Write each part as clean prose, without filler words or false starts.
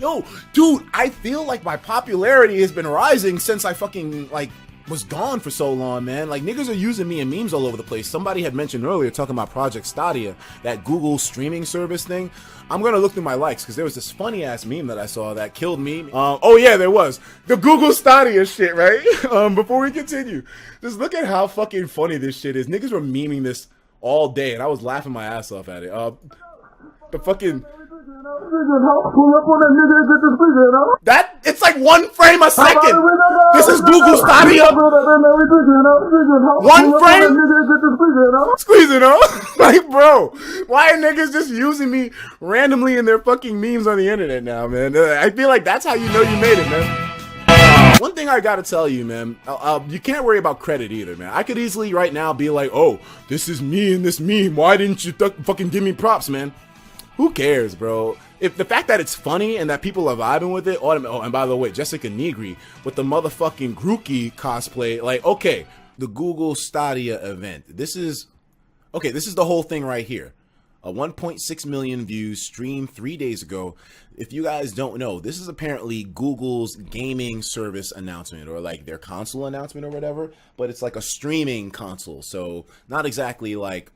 Yo, dude, I feel like my popularity has been rising since I fucking, like, was gone for so long, man. Like, niggas are using me in memes all over the place. Somebody had mentioned earlier, talking about Project Stadia, that Google streaming service thing. I'm gonna look through my likes, because there was this funny-ass meme that I saw that killed me. Oh yeah, there was. The Google Stadia shit, right? Before we continue, just look at how fucking funny this shit is. Niggas were memeing this all day, and I was laughing my ass off at it. The fucking... That it's like 1 frame a second. This is Google Stadia. 1 frame. Squeeze it out. Like, bro, why are niggas just using me randomly in their fucking memes on the internet now, man? I feel like that's how you know you made it, man. One thing I gotta tell you, man, you can't worry about credit either, man. I could easily right now be like, oh, this is me in this meme. Why didn't you fucking give me props, man? Who cares, bro? If the fact that it's funny and that people are vibing with it, oh, and by the way, Jessica Negri with the motherfucking Grookey cosplay, like, okay, the Google Stadia event. This is the whole thing right here. A 1.6 million views streamed 3 days ago. If you guys don't know, this is apparently Google's gaming service announcement, or like their console announcement or whatever, but it's like a streaming console. So not exactly like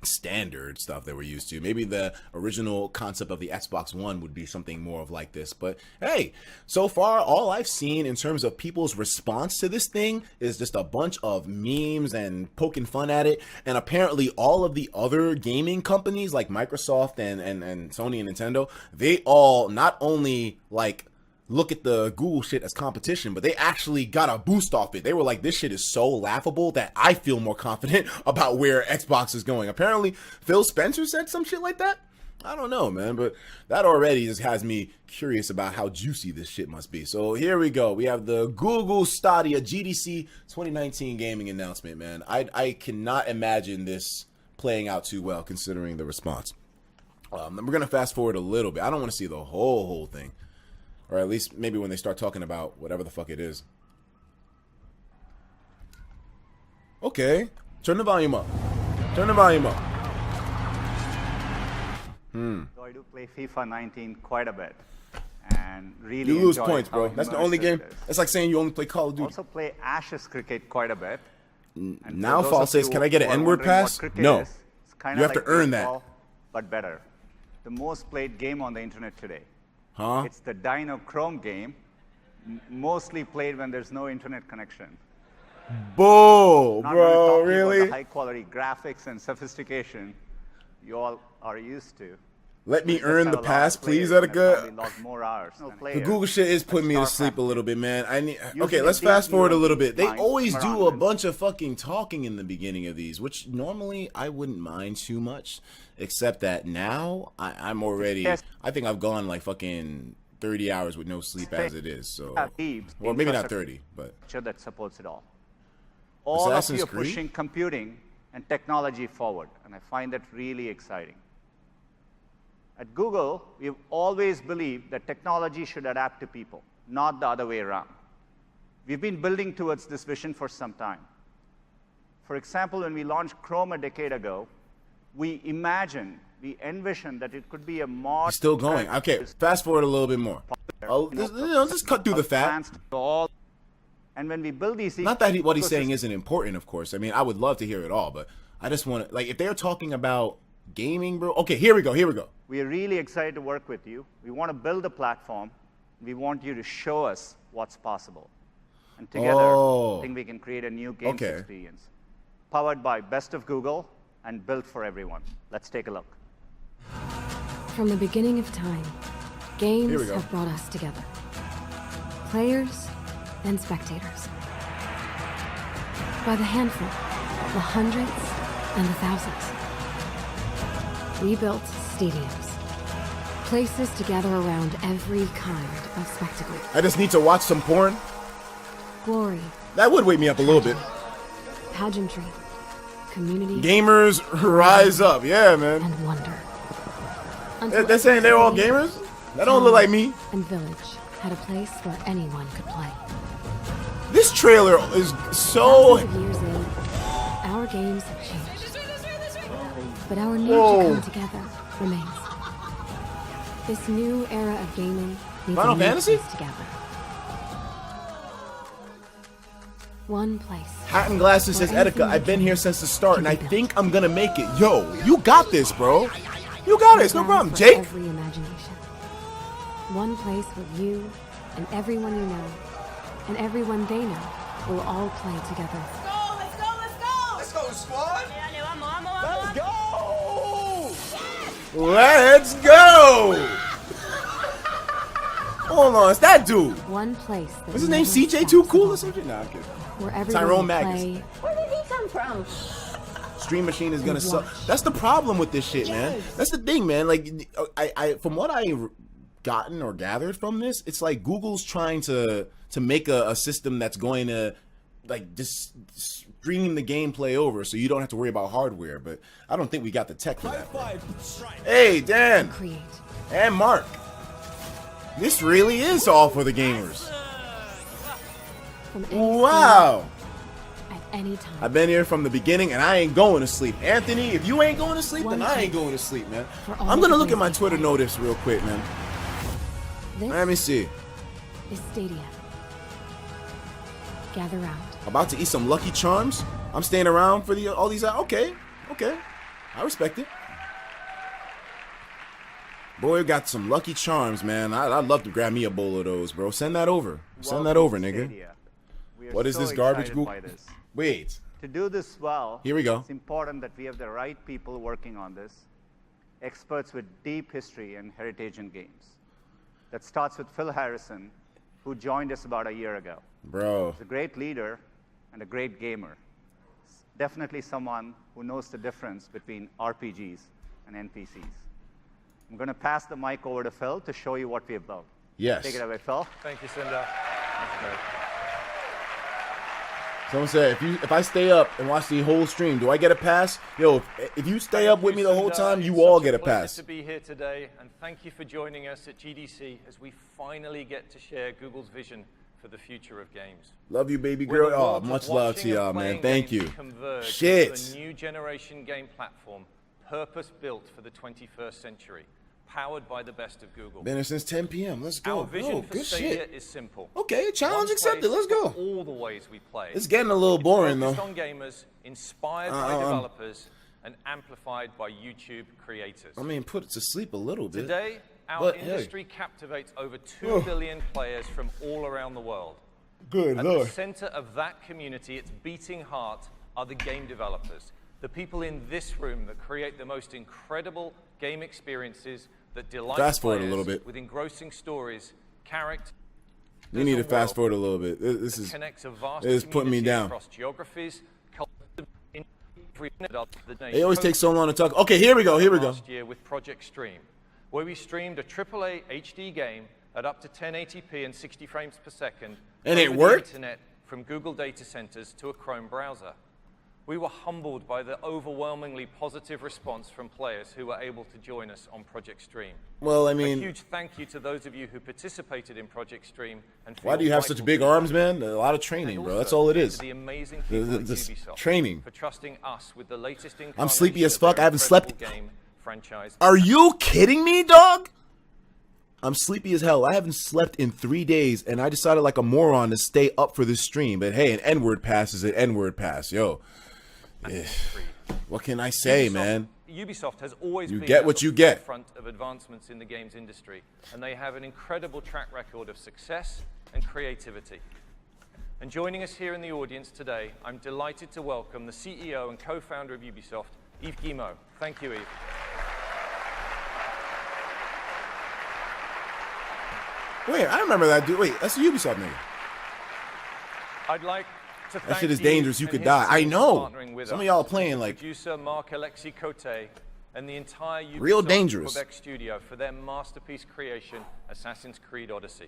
standard stuff that we're used to. Maybe the original concept of the Xbox One would be something more of like this, but hey, so far all I've seen in terms of people's response to this thing is just a bunch of memes and poking fun at it. And apparently all of the other gaming companies like Microsoft and Sony and Nintendo, they all not only like look at the Google shit as competition, but they actually got a boost off it. They were like, this shit is so laughable that I feel more confident about where Xbox is going. Apparently, Phil Spencer said some shit like that. I don't know, man, but that already just has me curious about how juicy this shit must be. So here we go. We have the Google Stadia GDC 2019 gaming announcement, man. I cannot imagine this playing out too well considering the response. We're going to fast forward a little bit. I don't want to see the whole thing. Or at least maybe when they start talking about whatever the fuck it is. Okay. Turn the volume up. Turn the volume up. So I do play FIFA 19 quite a bit. And really you lose points, bro. That's the only game. That's like saying you only play Call of Duty. Also play Ashes cricket quite a bit. Now Fall says, can I get an N-word pass? No. You have to earn that. But better. The most played game on the internet today. Huh? It's the Dino Chrome game, mostly played when there's no internet connection. Bull, Not bro, really? About the high quality graphics and sophistication you all are used to. Let me earn the pass, please, Etika. More hours. The Google shit is putting me to sleep a little bit, man. Okay, let's fast forward a little bit. They always do a bunch of fucking talking in the beginning of these, which normally I wouldn't mind too much, except that now I'm already, I think I've gone like fucking 30 hours with no sleep as it is. So, well, maybe not 30, but that supports it all. All of you are pushing computing and technology forward, and I find that really exciting. At Google, we've always believed that technology should adapt to people, not the other way around. We've been building towards this vision for some time. For example, when we launched Chrome a decade ago, we envisioned that it could be a more... Still going. Okay, fast forward a little bit more. Just cut through the fat. And when we build these... Not that what he's saying isn't important, of course. I mean, I would love to hear it all, but I just want to... Like, if they're talking about gaming, bro... Okay, here we go. We are really excited to work with you. We want to build a platform. We want you to show us what's possible. And together, I think we can create a new games experience. Powered by Best of Google and built for everyone. Let's take a look. From the beginning of time, games have brought us together. Players and spectators. By the handful, the hundreds, and the thousands. We built stadiums. Places to gather around every kind of spectacle. I just need to watch some porn. Glory. That would wake me up a little bit. Pageantry. Community. Gamers rise up. Yeah, man. And wonder. They're saying they're all gamers? That don't look like me. And Village had a place where anyone could play. This trailer is so... Thousands of years in, our games have changed. But our need to come together remains. This new era of gaming needs Final a new Fantasy? place together. One place. Hat and Glasses says, Etika, I've been here since the start, and I think I'm gonna make it. Yo, you got this, bro. You got it. It's no problem. For Jake? every imagination. One place where you and everyone you know and everyone they know will all play together. Let's go! Let's go, squad! Dale, vamos, vamos, vamos. Let's go! Hold on, it's that dude. One place. That What's his name? never CJ stops Too Cool or evolving, something? Nah, I'm kidding. where everyone Tyrone will Magnus. play. Where did he come from? Stream Machine is gonna And suck. watch. That's the problem with this shit, man. Yes. That's the thing, man. Like, I from what I gotten or gathered from this, it's like Google's trying to make a system that's going to like just stream the gameplay over, so you don't have to worry about hardware. But I don't think we got the tech for that. Hey, Dan Create. and Mark, this really is all for the gamers. From any Wow. scene, at any time. I've been here from the beginning, and I ain't going to sleep. Anthony, if you ain't going to sleep, then One I ain't chance going to sleep, man. for all I'm gonna the look at my players. Twitter notice real quick, man. This Let me see. is Stadia. Gather round. About to eat some Lucky Charms. I'm staying around for all these. Okay, I respect it. Boy, got some Lucky Charms, man. I'd love to grab me a bowl of those, bro. Send that over. Send that over, nigga. Stadia. We are What is so this garbage excited group? by this. Wait. To do this well, Here we go. it's important that we have the right people working on this, experts with deep history and heritage in games. That starts with Phil Harrison, who joined us about a year ago. Bro. He's a great leader and a great gamer. Definitely someone who knows the difference between RPGs and NPCs. I'm going to pass the mic over to Phil to show you what we have built. Yes. Take it away, Phil. Thank you, Cinder. Someone said, if I stay up and watch the whole stream, do I get a pass? Yo, if you stay up with me the whole time, you all get a pass. To be here today, and thank you for joining us at GDC as we finally get to share Google's vision for the future of games. Love you, baby Where girl. the Oh, worlds of much love to watching and y'all, man. playing Thank games you. converge Shit. into a new generation game platform, purpose-built for the 21st century, powered by the best of Google. Been here since 10 p.m. Let's go. Our vision Oh, for good Stadia shit. is simple. Okay, challenge One accepted. place Let's go. for all the ways we play. It's getting a little boring, though. Focused on gamers, inspired by developers, and amplified by YouTube creators. I mean, put it to sleep a little bit. Today, our But, hey. industry captivates over 2 billion players from all around the world. Good At lord. the center of that community, its beating heart, are the game developers. The people in this room that create the most incredible game experiences that delight Fast forward a players little bit. with engrossing stories, characters. You need to a fast world forward a little bit. This is connects a vast it is putting me community down. across geographies, cultures, in every minute of the day. It always takes so long to talk. Okay, here we go. Here we go. Last year with Project Stream, where we streamed a AAA HD game at up to 1080p and 60 frames per second. And it over the worked? internet from Google data centers to a Chrome browser. We were humbled by the overwhelmingly positive response from players who were able to join us on Project Stream. Well, I A mean, huge thank you to those of you who participated in Project Stream. And why do you have such vital big to arms, that. man? A lot of And training, bro. also That's all it to is. the amazing people at This Ubisoft training. for trusting us with the latest I'm sleepy as incarnation of fuck. their I haven't slept. incredible game franchise. Are you kidding me, dog? I'm sleepy as hell. I haven't slept in 3 days, and I decided like a moron to stay up for this stream. But hey, an N-word pass is an N-word pass. Yo, what can I say, man? Ubisoft has always You been get at what the you get. forefront of advancements in the games industry, and they have an incredible track record of success and creativity. And joining us here in the audience today, I'm delighted to welcome the CEO and co-founder of Ubisoft, Yves Guillemot. Thank you, Yves. Wait, I remember that dude. Wait, that's a Ubisoft nigga. I'd like to That thank shit is Yves dangerous. You and could his die. I team for know. partnering with Some of us, y'all playing like producer Marc-Alexis Cote and the entire Ubisoft Real dangerous. Quebec studio for their masterpiece creation, Assassin's Creed Odyssey.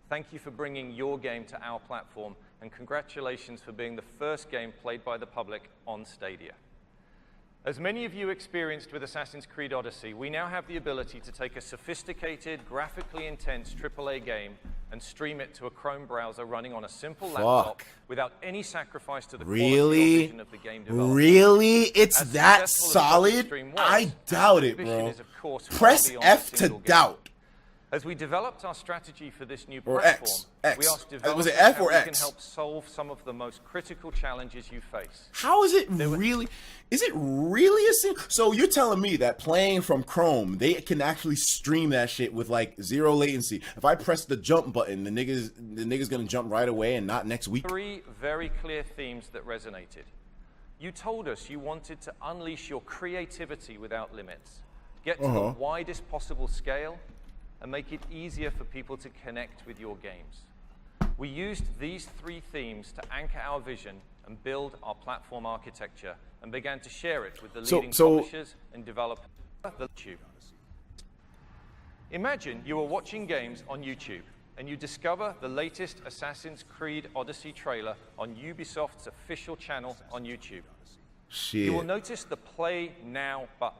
Thank you for bringing your game to our platform, and congratulations for being the first game played by the public on Stadia. As many of you experienced with Assassin's Creed Odyssey, we now have the ability to take a sophisticated, graphically intense AAA game and stream it to a Chrome browser running on a simple laptop without any sacrifice to the quality or really, vision of the game developer. really. It's As that successful as solid. Project Stream was, I doubt it, our ambition bro. is, of course, far Press beyond F a to single game. doubt. As we developed our strategy for this new Or platform, X. we asked developers Was it F or how we can X? help solve some of the most critical challenges you face. How is it really? Is it really a thing? So you're telling me that playing from Chrome, they can actually stream that shit with like 0 latency. If I press the jump button, the nigga's gonna jump right away and not next week. 3 very clear themes that resonated. You told us you wanted to unleash your creativity without limits, get to the widest possible scale, and make it easier for people to connect with your games. We used these 3 themes to anchor our vision and build our platform architecture, and began to share it with the leading publishers and developers on YouTube. Imagine you are watching games on YouTube, and you discover the latest Assassin's Creed Odyssey trailer on Ubisoft's official channel on YouTube. Shit. You will notice the Play Now button.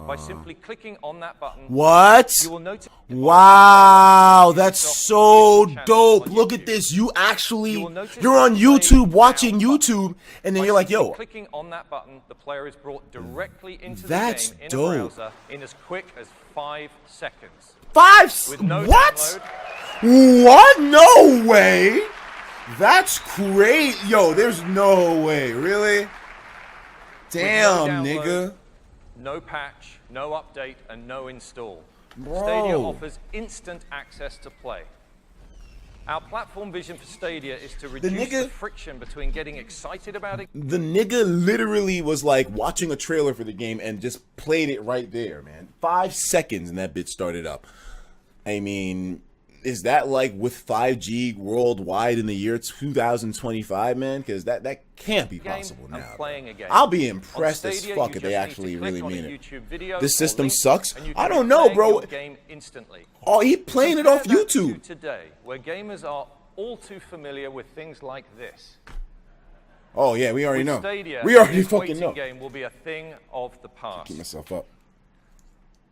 By simply clicking on that button, What? you will notice. Wow, that's so dope. Look at this. You actually, you're on YouTube watching YouTube, and then you're like, yo. Clicking on that button, the player is brought directly into the That's game in dope. a browser in as quick as 5 seconds. With no What? download. What? No way. That's great. Yo, there's no way. Really? Damn, no download, nigga. No patch, no update, and no install. Bro. Stadia offers instant access to play. Our platform vision for Stadia is to reduce the friction between getting excited about it. The nigga literally was like watching a trailer for the game and just played it right there, man. 5 seconds and that bitch started up. I mean, is that like with 5G worldwide in the year 2025, man? Because that can't be possible now. Playing a game. I'll be impressed Stadia, as fuck you if they just actually need to click really on a mean it. YouTube video This or system link, sucks. and you I can don't know, play bro. your game instantly. Oh, he playing it off Compare that to YouTube. today, where gamers are all too familiar with things like this. Oh yeah, we already With know. Stadia, We already this fucking waiting know. game will be a thing of the past. Keep myself up.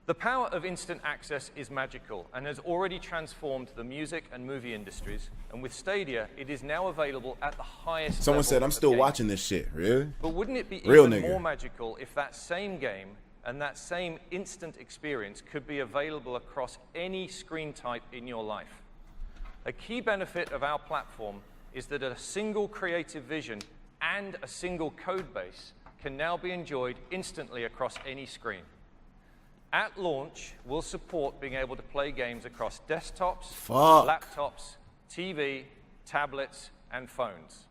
The power of instant access is magical and has already transformed the music and movie industries. And with Stadia, it is now available at the highest Someone level said, I'm of still gaming. watching this shit. Really? But wouldn't it be Real even nigga. more magical if that same game and that same instant experience could be available across any screen type in your life? A key benefit of our platform is that a single creative vision and a single code base can now be enjoyed instantly across any screen. At launch, we'll support being able to play games across desktops, laptops, TV, tablets, and phones.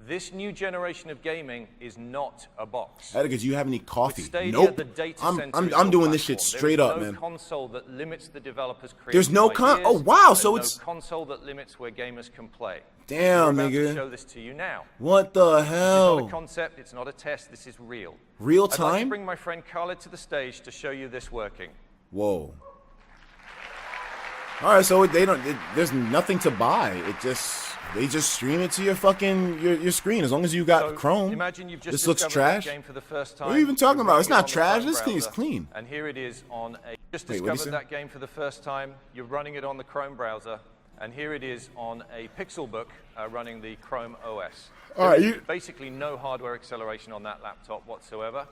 This new generation of gaming is not a box. Atticus, do you have any coffee? With Stadia, Nope. the data I'm center is I'm your doing this shit platform. straight There is up, no man. console that limits the developer's creative There's no ideas, oh wow, so and it's no console that limits where gamers can play. damn, We're about to nigga. show this to you now. What the It's not a hell? concept, it's not a test, this is real. Real I'd like to time? bring my friend Khaled to the stage to show you this working. Whoa. All right, so there's nothing to buy. They just stream it to your fucking your screen as long as you got So, Chrome. imagine you've just This looks discovered that trash. game for the first time. What are you even talking You're about? It's running not it on the trash. Chrome This thing is browser, clean. And here it is on a just Wait, what'd he discovered say? that game for the first time. You're running it on the Chrome browser, and here it is on a Pixelbook running the Chrome OS. All right, There's you- basically no hardware acceleration on that laptop whatsoever,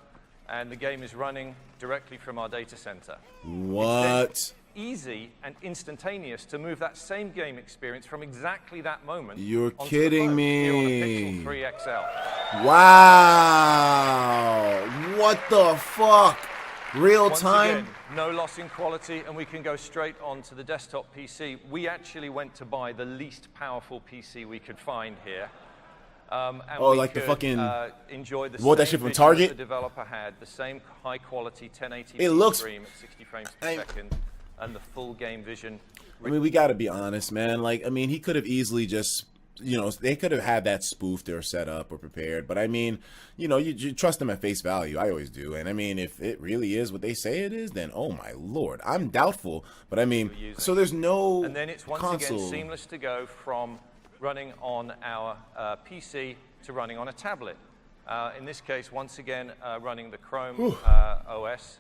and the game is running directly from our data center. What? Easy and instantaneous to move that same game experience from exactly that moment. You're onto the kidding phone here on a me. Pixel 3 XL. Wow. What the fuck? Real Once time? again, no loss in quality, and we can go straight onto the desktop PC. We actually went to buy the least powerful PC we could find here. And Oh, we like the could, fucking- enjoy the Bought that same shit from vision Target? The developer had the same high quality 1080p It looks- stream at 60 frames per I- second, and the full game vision. I mean, we got to be honest, man. Like, I mean, he could have easily just, they could have had that spoofed or set up or prepared. But I mean, you trust them at face value. I always do. And I mean, if it really is what they say it is, then oh my lord, I'm doubtful. But I mean, so there's no And then it's once console. again seamless to go from running on our PC to running on a tablet. In this case, once again, running the Chrome OS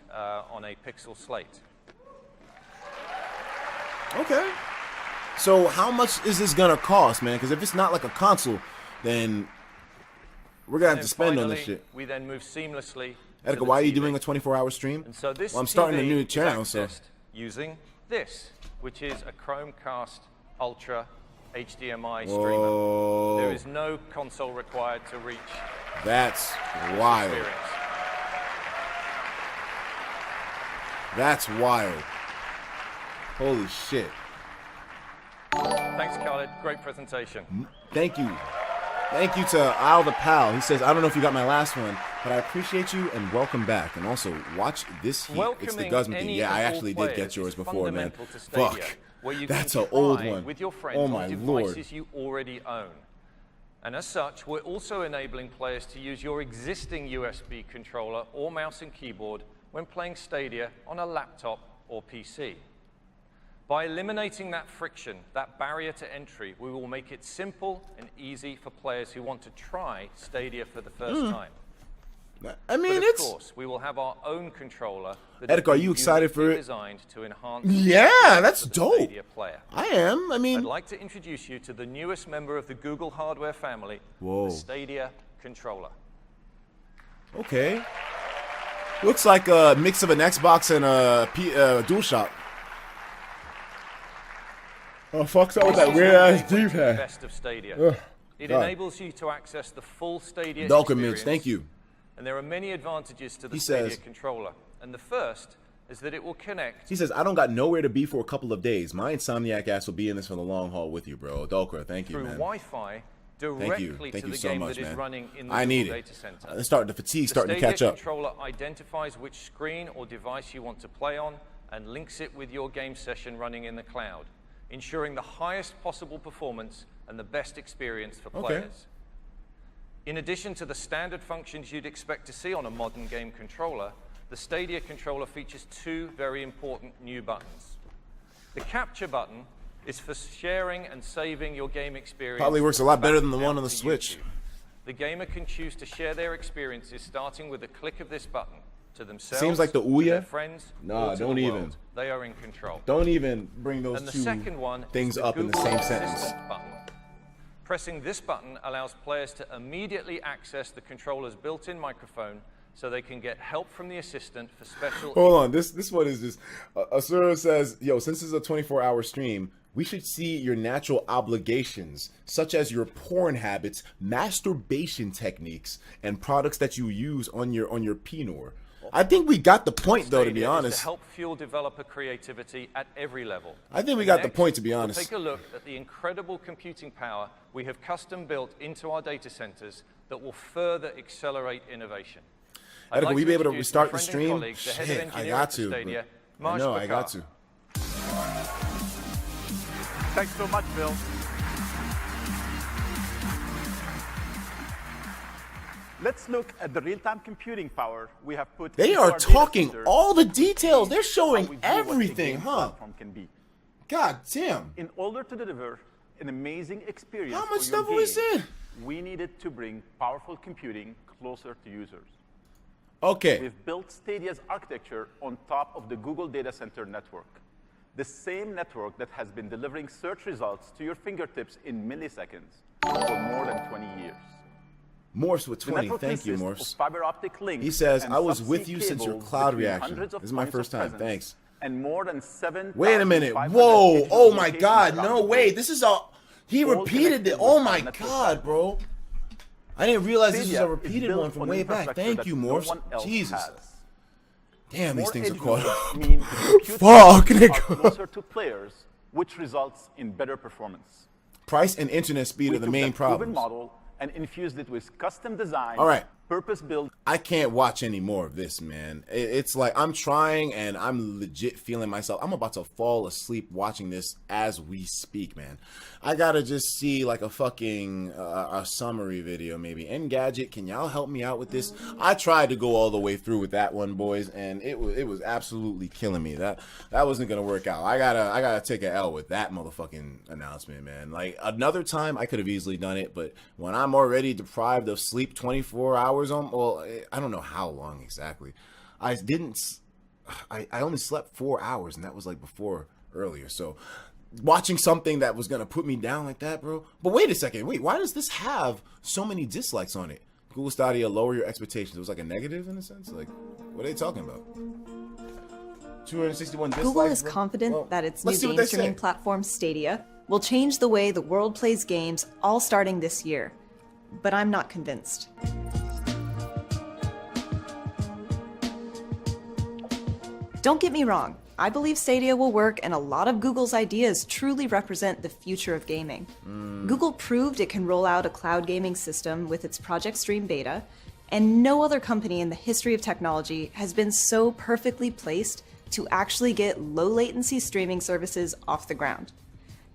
on a Pixel slate. Okay. So how much is this gonna cost, man? Because if it's not like a console, then we're gonna have to spend on this Finally, shit. we then move seamlessly. to Etika, the why are you TV. doing a 24-hour stream? And so this Well, I'm starting a TV new is channel, so accessed using this, which is a Chromecast Ultra HDMI Whoa. streamer. There is no console required to reach That's this wild. experience. That's wild. Holy shit. Thanks, Khaled. Great presentation. Thank you. Thank you to Al the Pal. He says, I don't know if you got my last one, but I appreciate you and welcome back. And also, watch this heat. It's the Welcoming Guzman thing. any Yeah, I and all actually did players get yours is before, man. fundamental to Stadia, Fuck. where you That's can an old try one. with your friends Oh on my devices lord. you already own. And as such, we're also enabling players to use your existing USB controller or mouse and keyboard when playing Stadia on a laptop or PC. By eliminating that friction, that barrier to entry, we will make it simple and easy for players who want to try Stadia for the first time. I mean, But of it's... course, we will have our own controller that Etika, are you excited for it? designed to enhance Yeah, the that's experience dope. of the Stadia player. I am. I I'd mean... like to introduce you to the newest member of the Google hardware family, Whoa. the Stadia controller. Okay. Looks like a mix of an Xbox and a DualShock. Oh, fuck's up with that weird ass D-pad. Best of Stadia. Ugh, It God. enables you to access the full Stadia Dalker experience. Mitch, thank you. And there are many advantages to the He Stadia says- controller. And the first is that it will connect. He says, I don't got nowhere to be for a couple of days. My insomniac ass will be in this for the long haul with you, bro. Dalker, thank you, through man. Wi-Fi Thank directly you. Thank to you the so game much, that is man. running in the I need Google it. data center. The fatigue The starting to Stadia catch up. controller identifies which screen or device you want to play on and links it with your game session running in the cloud, ensuring the highest possible performance and the best experience for Okay. players. In addition to the standard functions you'd expect to see on a modern game controller, the Stadia controller features two very important new buttons. The capture button is for sharing and saving your game experience. Probably works a lot better than the back one on the to Switch. YouTube. The gamer can choose to share their experiences starting with a click of this button to themselves, Seems like the to Ouya. their friends, Nah, or to don't the even. world. They are in control. Don't even bring those And the two second one things is up in the Google same sentence. Assistant button. Pressing this button allows players to immediately access the controller's built-in microphone so they can get help from the assistant for special... Hold on, this one is just... Asura says, yo, since this is a 24-hour stream, we should see your natural obligations, such as your porn habits, masturbation techniques, and products that you use on your PNOR. I think we got the point, though, to be Stadia is honest. to help fuel developer creativity at every level. I think we And got the next, point, to be we'll honest. take a look at the incredible computing power we have custom built into our data centers that will further accelerate innovation. I'd Etika, like will we to be able to introduce my restart the friend and stream? colleague, the head of Shit, I engineering got for to. Stadia, but I Maj know, I got Bakar. to. Thanks so much, Bill. Let's look at the real-time computing power we have put They into are our data talking centers all the to details. They're see showing how we do what a everything, game huh? platform can be. God damn. In order to deliver an amazing experience How for much your stuff was game, in? we needed to bring powerful computing closer to users. Okay. We've built Stadia's architecture on top of the Google Data Center network, the same network that has been delivering search results to your fingertips in milliseconds for more than 20 years. Morse with The 20. network Thank you, consists Morse. of fiber optic links. He says, and I was subsea with you since your cables cloud between reaction. hundreds of This is my points first of time. presence Thanks. And more than 7,500 Wait a minute. Whoa. digital Oh my locations God. around No the way. world. This is a. He All repeated it. connected Oh with my our network God, platform. bro. I didn't realize this was Stadia a is repeated built one from on way back. infrastructure Thank that you, no Morse. one else Jesus. has. Damn, these More things are edge caught nodes up. mean the compute Fuck, systems nigga. are closer to players, which results in better performance. Price and internet speed We are the took main that proven problems. model and infused it with custom design, All right. purpose-built. I can't watch any more of this, man. It's like I'm trying and I'm legit feeling myself. I'm about to fall asleep watching this as we speak, man. I gotta just see like a fucking a summary video maybe. Engadget, can y'all help me out with this? I tried to go all the way through with that one, boys, and it was absolutely killing me. That wasn't gonna work out. I gotta take an L with that motherfucking announcement, man. Like another time I could have easily done it, but when I'm already deprived of sleep 24 hours on, well, I don't know how long exactly. I only slept 4 hours, and that was like before earlier. So watching something that was gonna put me down like that, bro. But wait a second, why does this have so many dislikes on it? Google Stadia, lower your expectations. It was like a negative in a sense. Like, what are they talking about? 261 dislikes. Google is bro. confident Well, that its let's see new what they game streaming say. platform, Stadia, will change the way the world plays games, all starting this year. But I'm not convinced. Don't get me wrong, I believe Stadia will work and a lot of Google's ideas truly represent the future of gaming. Google proved it can roll out a cloud gaming system with its Project Stream beta, and no other company in the history of technology has been so perfectly placed to actually get low latency streaming services off the ground.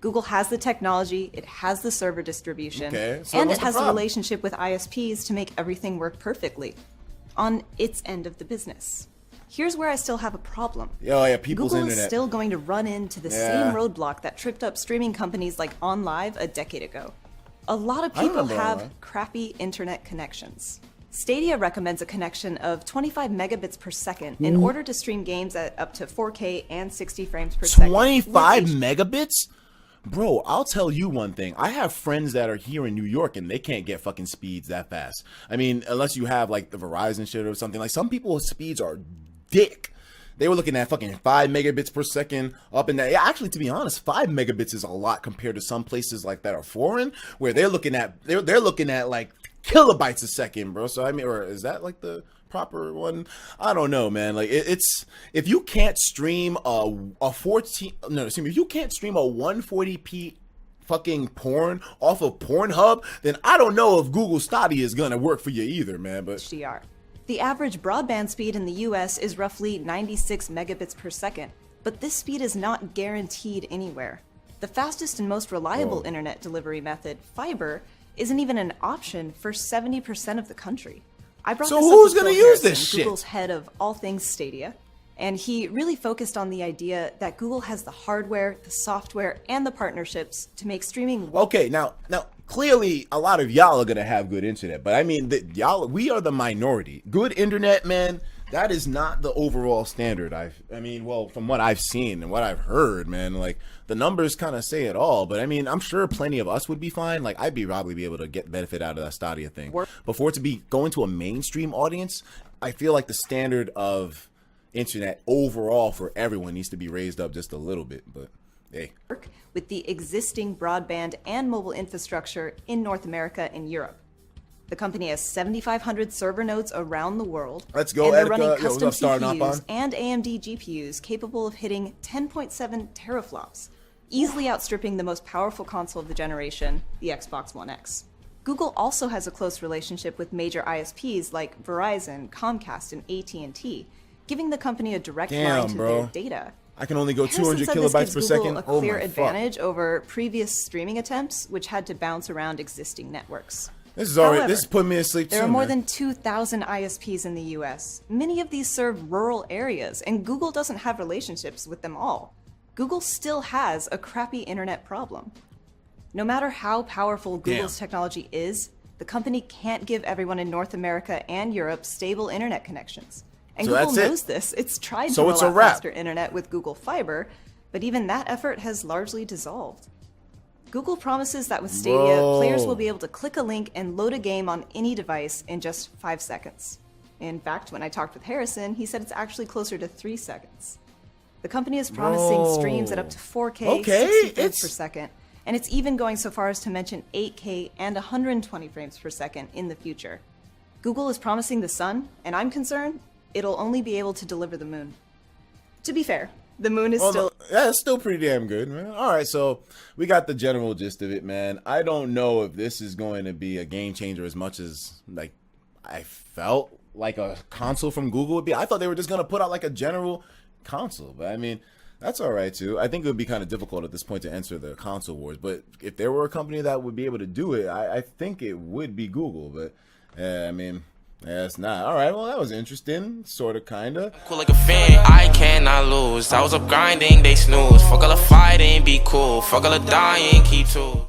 Google has the technology, it has the server distribution, Okay, so and what's it the has a problem? relationship with ISPs to make everything work perfectly on its end of the business. Here's where I still have a problem. Oh yeah, people's Google internet. is still going to run into the Yeah. same roadblock that tripped up streaming companies like OnLive a decade ago. A lot of I people remember have OnLive. crappy internet connections. Stadia recommends a connection of 25 megabits per second in order to stream games at up to 4K and 60 frames per second. 25 with megabits? Bro, I'll tell you one thing. I have friends that are here in New York and they can't get fucking speeds that fast. I mean, unless you have like the Verizon shit or something. Like some people's speeds are dick. They were looking at fucking 5 megabits per second up in that. Yeah, actually, to be honest, 5 megabits is a lot compared to some places like that are foreign where they're looking at like kilobytes a second, bro. So I mean, or is that like the proper one? I don't know, man. Like it's if you can't stream if you can't stream a 140p fucking porn off of Pornhub, then I don't know if Google Stadia is gonna work for you either, man. But HDR. The average broadband speed in the US is roughly 96 megabits per second, but this speed is not guaranteed anywhere. The fastest and most reliable internet delivery method, fiber, isn't even an option for 70% of the country. I brought So this who's up with gonna Phil use this Harrison, shit? Google's head of all things Stadia, and he really focused on the idea that Google has the hardware, the software, and the partnerships to make streaming work. okay, now clearly a lot of y'all are gonna have good internet, but I mean we are the minority. Good internet, man, that is not the overall standard. Well, from what I've seen and what I've heard, man, like the numbers kind of say it all. But I mean, I'm sure plenty of us would be fine. Like I'd probably be able to get benefit out of that Stadia thing. But for it to be going to a mainstream audience, I feel like the standard of internet overall for everyone needs to be raised up just a little bit. But hey, With the existing broadband and mobile infrastructure in North America and Europe. The company has 7,500 server nodes around the world. Let's go, and they're Etika. running Yo, what's custom up, starting off CPUs on? and AMD GPUs capable of hitting 10.7 teraflops, easily outstripping the most powerful console of the generation, the Xbox One X. Google also has a close relationship with major ISPs like Verizon, Comcast, and AT&T, giving the company a direct line to bro. their data. I can only go Harrison 200 said this kilobytes gives per Google second. a Oh clear my fuck. advantage over previous streaming attempts, which had to bounce around existing networks. This is already. However, This is putting me to sleep There too, are more man. than 2,000 ISPs in the US. Many of these serve rural areas, and Google doesn't have relationships with them all. Google still has a crappy internet problem. No matter how powerful Google's technology is, the company can't give everyone in North America and Europe stable internet connections. And So Google that's it. knows this. It's tried So to it's roll a out wrap. faster internet with Google Fiber, but even that effort has largely dissolved. Google promises that with Stadia, Bro. players will be able to click a link and load a game on any device in just 5 seconds. In fact, when I talked with Harrison, he said it's actually closer to 3 seconds. The company is promising Bro. streams at up to 4K, Okay, 60 frames it's- per second, and it's even going so far as to mention 8K and 120 frames per second in the future. Google is promising the sun, and I'm concerned it'll only be able to deliver the moon. To be fair, the moon is still... Yeah, it's still pretty damn good, man. All right, so we got the general gist of it, man. I don't know if this is going to be a game changer as much as like I felt like a console from Google would be. I thought they were just gonna put out like a general console, but I mean that's all right too. I think it would be kind of difficult at this point to answer the console wars, but if there were a company that would be able to do it, I think it would be Google. But I mean. Yeah, it's not. All right, well, that was interesting. Sort of, kind of. Cool like a fan, I cannot lose. I was up grinding, they snooze. Fuck all the fighting, be cool. Fuck all the dying, keep two.